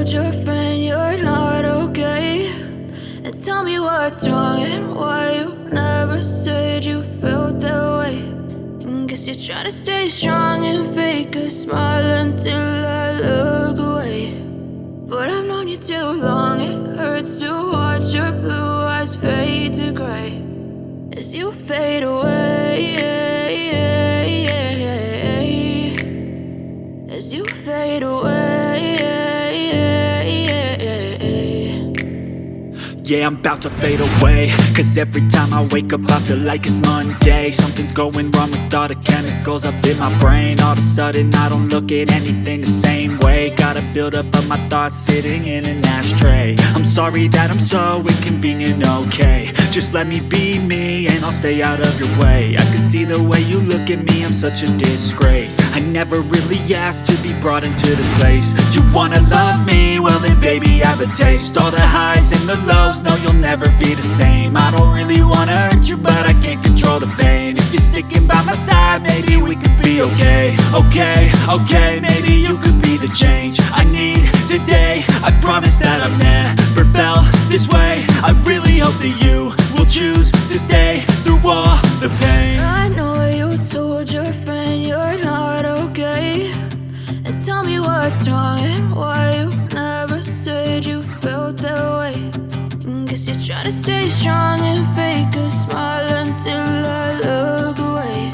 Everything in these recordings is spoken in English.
told your friend you're not okay, and tell me what's wrong and why you never said you felt that way. And guess you're trying to stay strong and fake a smile until I look away. But I've known you too long, it hurts to watch your blue eyes fade to gray as you fade away, as you fade away. Yeah, I'm about to fade away, cause every time I wake up I feel like it's Monday. Something's going wrong with all the chemicals up in my brain. All of a sudden I don't look at anything the same way. Got a buildup of my thoughts sitting in an ashtray. I'm sorry that I'm so inconvenient, okay. Just let me be me and I'll stay out of your way. I can see the way you look at me, I'm such a disgrace. I never really asked to be brought into this place. You wanna love me? Well then baby, have a taste. All the highs and the lows, no, you'll never be the same. I don't really wanna hurt you, but I can't control the pain. If you're sticking by my side, maybe we could be okay. Okay, maybe you could be the change I need today. I promise that I've never felt this way. I really hope that you will choose to stay through all the pain. I know you told your friend you're not okay, and tell me what's wrong and why you never said you felt that way. And guess you're trying to stay strong and fake a smile until I look away.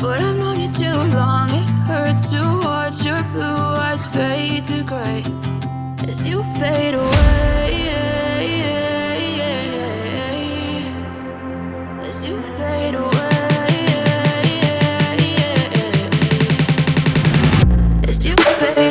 But I've known you too long, it hurts to watch your blue eyes fade to gray as you fade away, as you fade away, as you fade away.